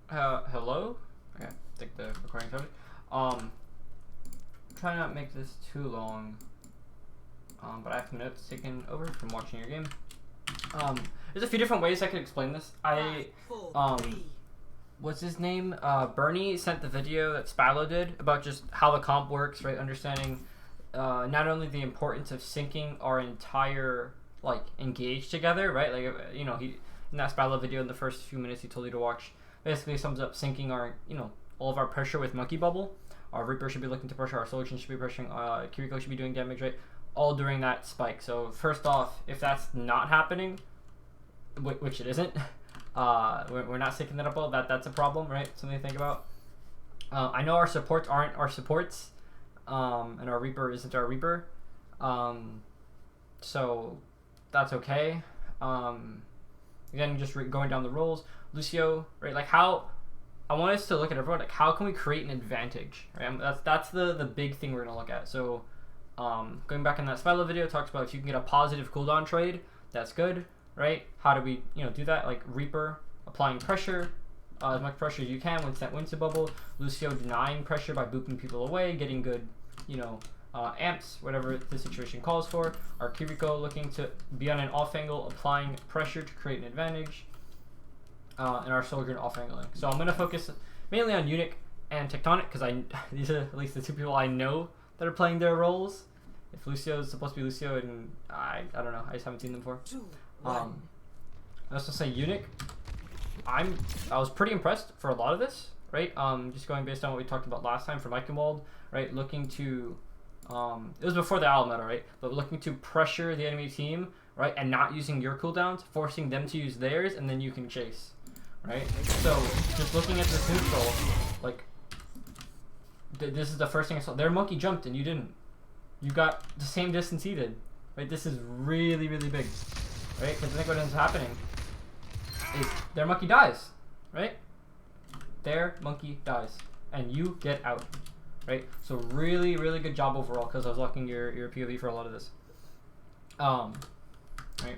Hello? Okay, I think the recording started. Try not to make this too long. But I have some notes taken over from watching your game. There's a few different ways I could explain this. What's his name? Bernie sent the video that Spallo did about just how the comp works, right? Understanding not only the importance of syncing our entire engage together, right? Like he in that Spallo video in the first few minutes he told you to watch basically sums up syncing our all of our pressure with Monkey Bubble. Our Reaper should be looking to pressure, our Solution should be pressuring, Kiriko should be doing damage, right? All during that spike. So first off, if that's not happening, which it isn't, we're not syncing that up well, that's a problem, right? Something to think about. I know our supports aren't our supports, and our Reaper isn't our Reaper, so that's okay. Again, just going down the roles, Lucio, right? Like how I want us to look at everyone, like how can we create an advantage, right? That's the big thing we're gonna look at. So going back in that Spilo video, it talks about if you can get a positive cooldown trade, that's good, right? How do we do that? Like Reaper applying pressure, as much pressure as you can once that wins a bubble. Lucio denying pressure by booping people away, getting good amps, whatever the situation calls for. Our Kiriko looking to be on an off angle, applying pressure to create an advantage. And our Soldier off angling. So I'm going to focus mainly on Unic and Techtonic because these are at least the two people I know that are playing their roles. If Lucio is supposed to be Lucio, and I don't know, I just haven't seen them before. I also say Unic. I was pretty impressed for a lot of this, right? Just going based on what we talked about last time for Eichenwald, right? Looking to it was before the owl meta, right? But looking to pressure the enemy team, right, and not using your cooldowns, forcing them to use theirs, and then you can chase. Right? So, just looking at this neutral, like, this is the first thing I saw. Their monkey jumped and you didn't. You got the same distance he did. Right? This is really, really big. Right? Because I think what ends up happening is their monkey dies. Right? Their monkey dies. And you get out. Right? So, really, really good job overall because I was locking your POV for a lot of this. Right.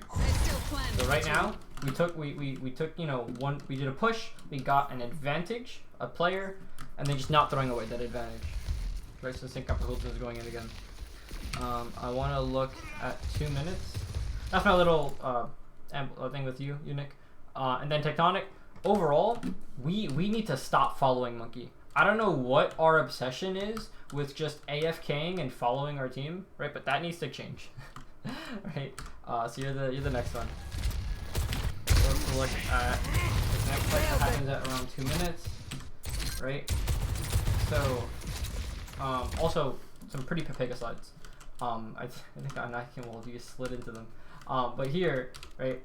So right now we took we did a push, we got an advantage, a player, and then just not throwing away that advantage. Right, so sync up the is going in again. I want to look at 2 minutes. That's my little thing with you, Unic. And then Techtonic. Overall, we need to stop following Monkey. I don't know what our obsession is with just AFKing and following our team, right? But that needs to change. Right, so you're the next one. So let's look at the next fight that happens at around 2 minutes, right? So, also some pretty Pepega slides. I think on Eichenwald you slid into them. But here, right?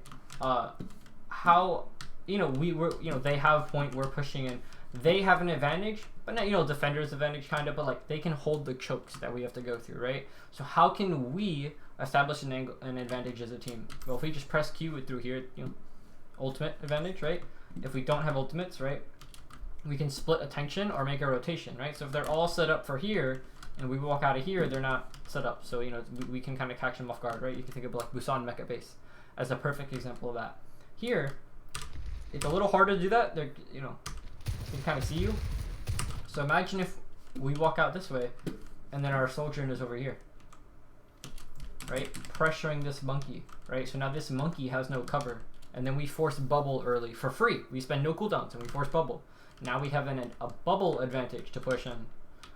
How we were they have point, we're pushing in. They have an advantage, but not defender's advantage kind of, but like they can hold the chokes that we have to go through, right? So how can we establish an advantage as a team? Well, if we just press Q through here, ultimate advantage, right? If we don't have ultimates, right, we can split attention or make a rotation, right? So if they're all set up for here and we walk out of here, they're not set up. So we can kind of catch them off guard, right? You can think of like Busan Mecha Base as a perfect example of that. Here, it's a little harder to do that. They're can kind of see you. So imagine if we walk out this way and then our soldier is over here, right, pressuring this monkey, right? So now this monkey has no cover, and then we force bubble early for free. We spend no cooldowns and we force bubble. Now we have a bubble advantage to push in,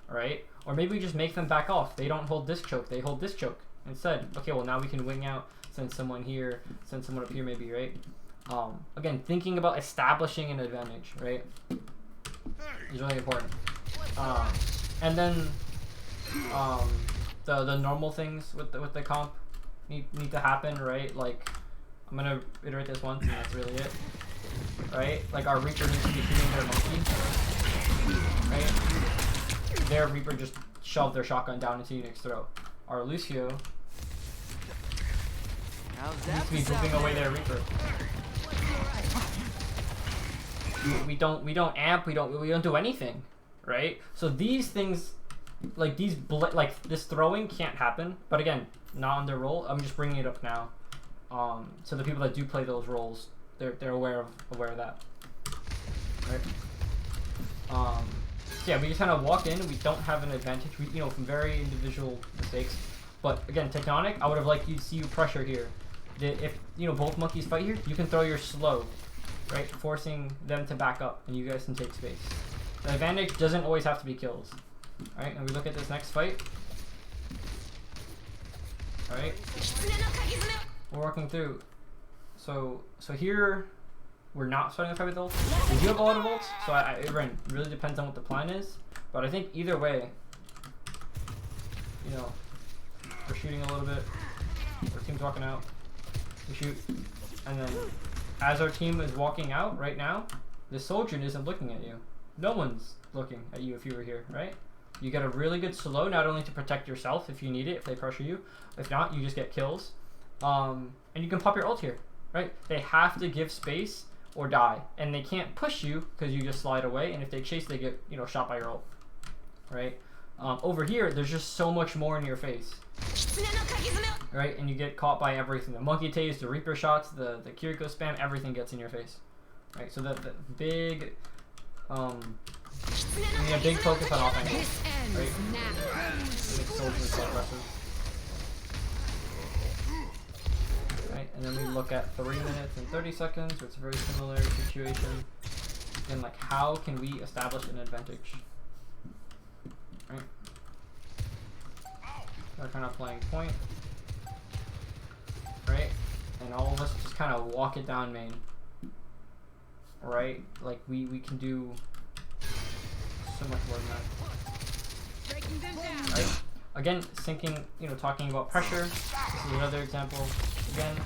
all right? Or maybe we just make them back off. They don't hold this choke, they hold this choke instead. Okay, well now we can wing out, send someone here, send someone up here maybe, right? Again, thinking about establishing an advantage, right, is really important. And then the normal things with the comp need to happen, right? Like I'm gonna iterate this once, and that's really it, right? Like our Reaper needs to be hitting their monkey, right? Their Reaper just shoved their shotgun down into Unic's throat. Our Lucio needs to be booping away their Reaper. We don't amp, we don't do anything, right? So these things, like this throwing can't happen. But again, not on their role. I'm just bringing it up now. So the people that do play those roles, they're aware of that, right? Yeah, we just kind of walk in and we don't have an advantage. We, from very individual mistakes. But again, Techtonic, I would have liked you to see you pressure here. If both monkeys fight here, you can throw your slow, right, forcing them to back up, and you guys can take space. The advantage doesn't always have to be kills. All right, and we look at this next fight. All right, we're working through. So here, we're not starting the fight with ults. We do have a lot of ults, so it really depends on what the plan is. But I think either way, we're shooting a little bit. Our team's walking out. We shoot, and then as our team is walking out right now, the soldier isn't looking at you. No one's looking at you if you were here, right? You get a really good slow, not only to protect yourself if you need it, if they pressure you. If not, you just get kills. And you can pop your ult here, right? They have to give space or die, and they can't push you because you just slide away. And if they chase, they get shot by your ult, right? Over here, there's just so much more in your face, right? And you get caught by everything. The monkey tase, the Reaper shots, the Kiriko spam, everything gets in your face, right? So the big, we need a big focus on offense, right? Make soldiers so aggressive. Right, and then we look at 3 minutes and 30 seconds, so it's a very similar situation. And like, how can we establish an advantage? Right? We're kind of playing point, right? And all of us just kind of walk it down main, right? Like we can do so much more than that. Right? Again, syncing, talking about pressure. This is another example. Again,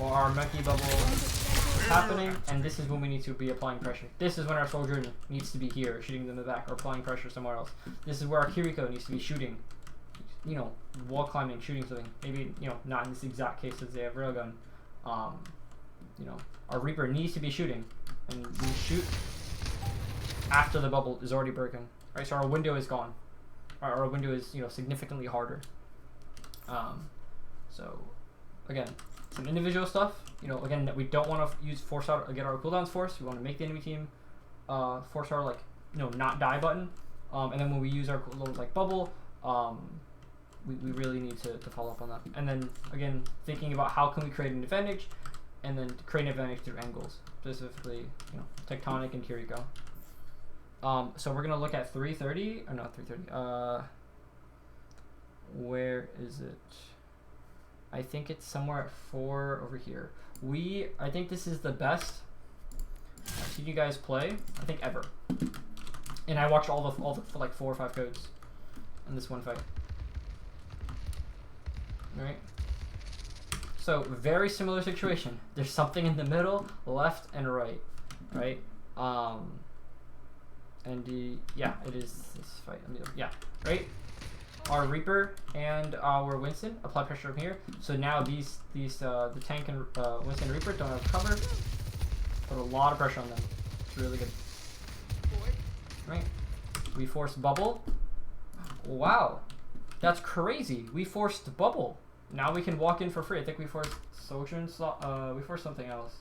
or our monkey bubble is happening, and this is when we need to be applying pressure. This is when our soldier needs to be here, shooting them in the back, or applying pressure somewhere else. This is where our Kiriko needs to be shooting, wall climbing, shooting something. Maybe, not in this exact case as they have railgun. Our Reaper needs to be shooting, and we shoot after the bubble is already broken, right? So our window is gone. Our window is, significantly harder. So again, some individual stuff. Again, that we don't want to use force out, get our cooldowns forced. We want to make the enemy team force our not die button. And then when we use our little bubble, we really need to follow up on that. And then again, thinking about how can we create an advantage, and then create an advantage through angles, specifically Techtonic and Kiriko. So we're gonna look at 330 or not 330. Where is it? I think it's somewhere at 4 over here. I think this is the best I've seen you guys play, I think, ever. And I watched all the like 4 or 5 codes in this one fight. Alright. So very similar situation. There's something in the middle, left and right. Right? Yeah, it is this fight. Yeah, right? Our Reaper and our Winston apply pressure from here. So now the tank and Winston and Reaper don't have cover. Put a lot of pressure on them. It's really good. Right? We forced bubble. Wow. That's crazy. We forced bubble. Now we can walk in for free. I think we forced Sojourn slot. We forced something else.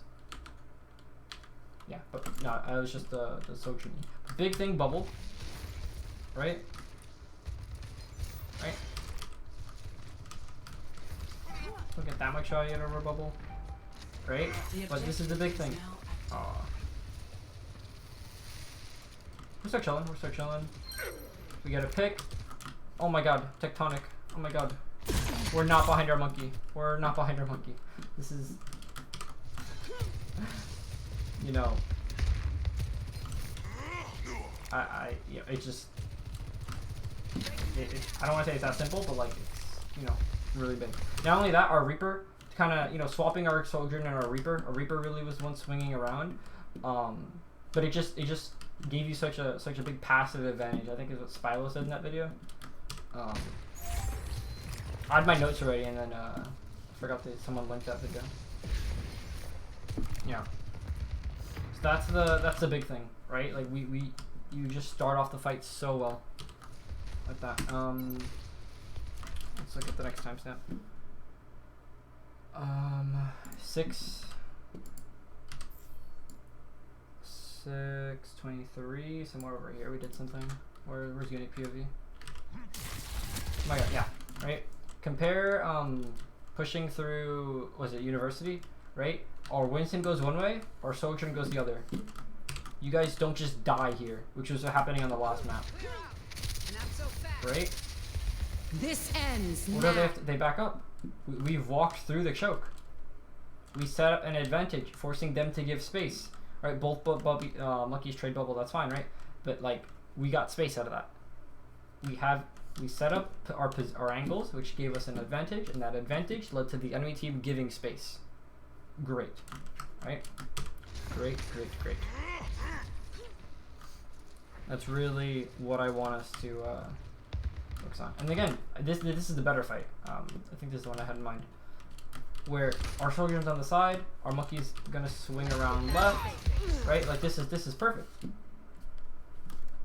Yeah, but no, it was just the Sojourn. Big thing, bubble. Right? Right? Don't get that much shot yet over bubble. Right? But this is the big thing. Aww. We're still chilling. We're still chilling. We get a pick. Oh my god. Techtonic. Oh my god. We're not behind our monkey. We're not behind our monkey. This is... yeah, it's just... I don't want to say it's that simple, but it's, really big. Not only that, our Reaper, kind of, swapping our Sojourn and our Reaper really was one swinging around. But it just gave you such a big passive advantage, I think is what Spilo said in that video. I had my notes already, and then I forgot that someone linked that video. Yeah. So that's the big thing, right? Like you just start off the fight so well. Like that. Let's look at the next timestamp. 6 26, 23, somewhere over here we did something. Where's Unic POV? Oh my god, yeah, right? Compare pushing through, was it University, right? Our Winston goes one way, our Sojourn goes the other. You guys don't just die here, which was happening on the last map. Right? This ends What now. do they back up? We've walked through the choke. We set up an advantage, forcing them to give space. Right, both monkeys trade bubble, that's fine, right? But like, we got space out of that. We set up our angles, which gave us an advantage, and that advantage led to the enemy team giving space. Great, right? Great, great, great. That's really what I want us to focus on. And again, this is the better fight. I think this is the one I had in mind. Where our soldier's on the side, our monkey's gonna swing around left, right? Like this is perfect.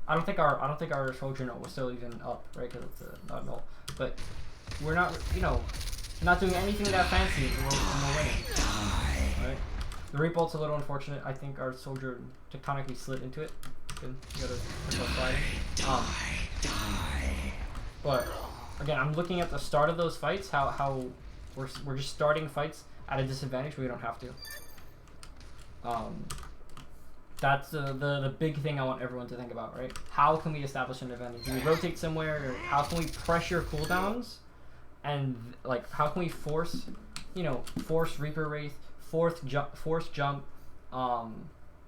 I don't think our soldier was still even up, right? Because it's not null. But we're not, not doing anything that fancy, and we're winning. Right? The rebolt's a little unfortunate. I think our soldier tectonically slid into it. Good. You gotta but again, I'm looking at the start of those fights. How we're just starting fights at a disadvantage. We don't have to. That's the big thing I want everyone to think about, right? How can we establish an advantage? Do we rotate somewhere? Or how can we pressure cooldowns? And like, how can we force Reaper Wraith, force jump,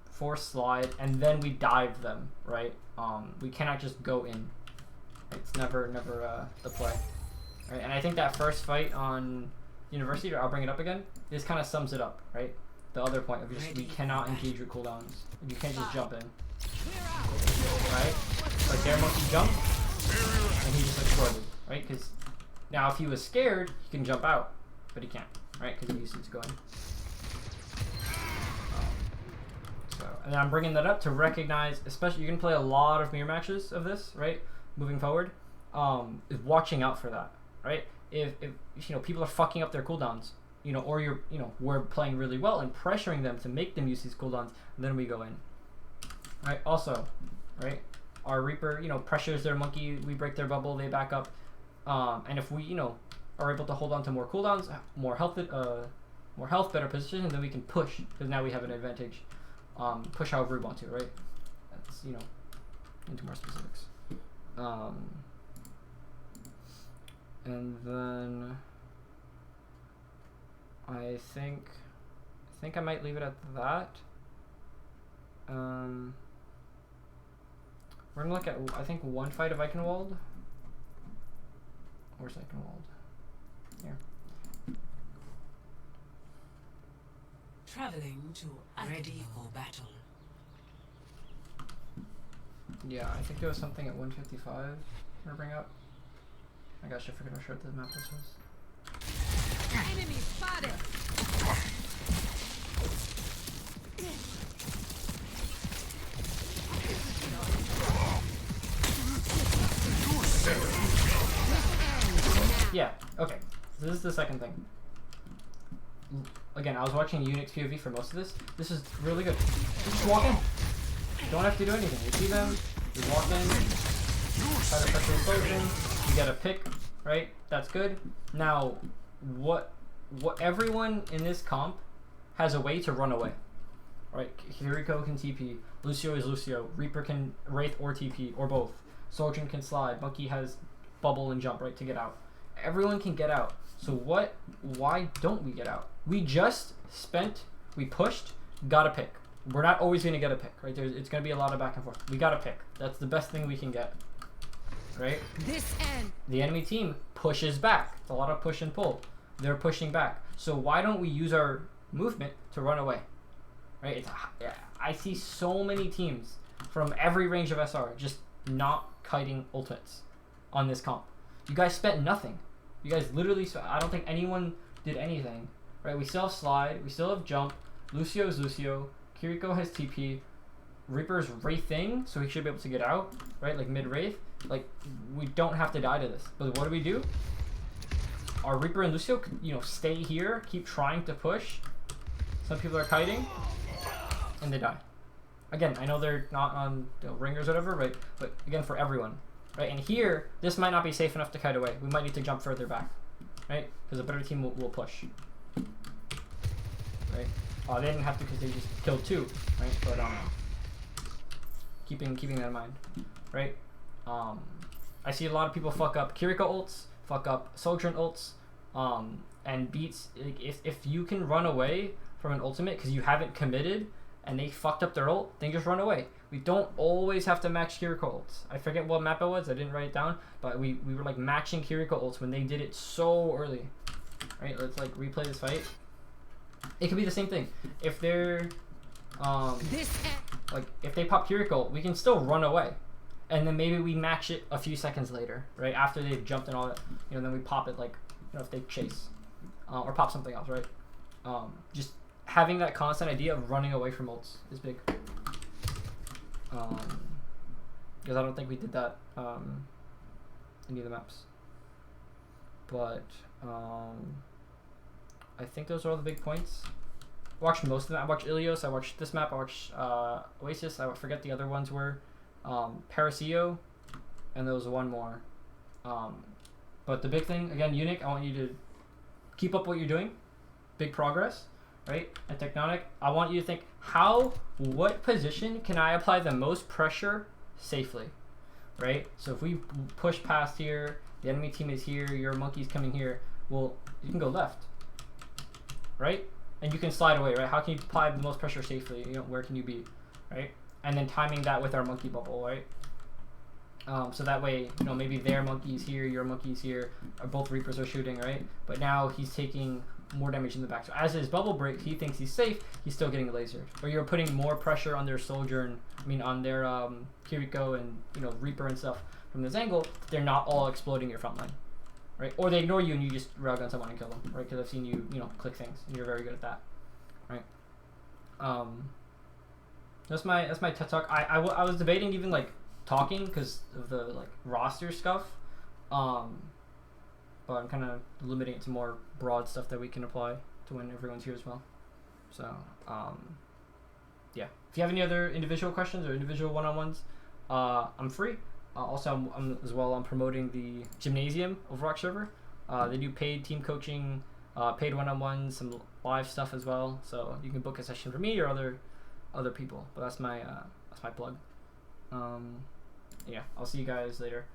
force slide, and then we dive them, right? We cannot just go in. It's never the play. Right? And I think that first fight on University, or I'll bring it up again, this kind of sums it up, right? The other point of just we cannot engage with cooldowns. You can't just jump in. Right? Like their monkey jumped, and he just exploded, right? Because now if he was scared, he can jump out, but he can't, right? Because he uses going. And I'm bringing that up to recognize, especially you're gonna play a lot of mirror matches of this, right? Moving forward, is watching out for that, right? If people are fucking up their cooldowns, or we're playing really well and pressuring them to make them use these cooldowns, and then we go in, right? Also, right, our Reaper, pressures their monkey, we break their bubble, they back up, and if we, are able to hold on to more cooldowns, more health, better position, and then we can push because now we have an advantage. Push however we want to, right? That's into more specifics. And then I think I might leave it at that. We're gonna look at one fight of Eichenwald. Where's Eichenwald? Here. Traveling to ready for battle. Yeah, I think there was something at 155 I'm gonna bring up. I gosh, I forgot how short the map this was. Enemy spotted. Yeah, okay. So this is the second thing. Again, I was watching Unic's POV for most of this. This is really good. Just walk in. You don't have to do anything. You see them, you walk in, try to press the explosion, you get a pick, right? That's good. Now, what everyone in this comp has a way to run away. Right? Kiriko can TP, Lucio is Lucio, Reaper can Wraith or TP, or both. Sojourn can slide, Monkey has bubble and jump, right, to get out. Everyone can get out. So why don't we get out? We pushed, got a pick. We're not always going to get a pick, right? It's going to be a lot of back and forth. We got a pick. That's the best thing we can get, right? The enemy team pushes back. It's a lot of push and pull. They're pushing back. So why don't we use our movement to run away, right? I see so many teams from every range of SR just not kiting ultimates on this comp. You guys spent nothing. You guys literally, I don't think anyone did anything, right? We still have slide, we still have jump, Lucio is Lucio, Kiriko has TP, Reaper's Wraithing, so he should be able to get out, right? Like mid-Wraith. Like, we don't have to die to this. But what do? Our Reaper and Lucio, stay here, keep trying to push. Some people are kiting, and they die. Again, I know they're not on ringers or whatever, right? But again, for everyone, right? And here, this might not be safe enough to kite away. We might need to jump further back, right? Because a better team will push, right? They didn't have to because they just killed 2, right? But keeping that in mind, right? I see a lot of people fuck up Kiriko ults, fuck up Sojourn ults, and beats. Like, if you can run away from an ultimate because you haven't committed and they fucked up their ult, then just run away. We don't always have to match Kiriko ults. I forget what map it was, I didn't write it down, but we were like matching Kiriko ults when they did it so early. Right, let's like replay this fight. It could be the same thing. If they're like if they pop Kiriko ult, we can still run away. And then maybe we match it a few seconds later, right? After they've jumped and all that, then we pop it like, if they chase. Or pop something else, right? Just having that constant idea of running away from ults is big. Because I don't think we did that in any of the maps. But I think those are all the big points. I watched most of them. I watched Ilios, I watched this map, I watched Oasis, I forget the other ones were. Parasio, and there was one more. But the big thing, again, Unic, I want you to keep up what you're doing. Big progress, right? And Techtonic, I want you to think, what position can I apply the most pressure safely, right? So if we push past here, the enemy team is here, your monkey's coming here, well, you can go left, right? And you can slide away, right? How can you apply the most pressure safely? Where can you be, right? And then timing that with our monkey bubble, right? So that way, maybe their monkey's here, your monkey's here, or both Reapers are shooting, right? But now he's taking more damage in the back. So as his bubble breaks, he thinks he's safe, he's still getting lasered. Or you're putting more pressure on their Sojourn, on their Kiriko and, Reaper and stuff from this angle, they're not all exploding your front line, right? Or they ignore you and you just railgun someone and kill them, right? Because I've seen you, click things, and you're very good at that, right? That's my TED talk. I was debating even like talking because of the like roster stuff, but I'm kind of limiting it to more broad stuff that we can apply to when everyone's here as well. So yeah. If you have any other individual questions or individual one-on-ones, I'm free. Also, I'm promoting the Gymnasium Overwatch server. They do paid team coaching, paid one-on-ones, some live stuff as well. So you can book a session for me or other people. But that's my plug. Yeah, I'll see you guys later.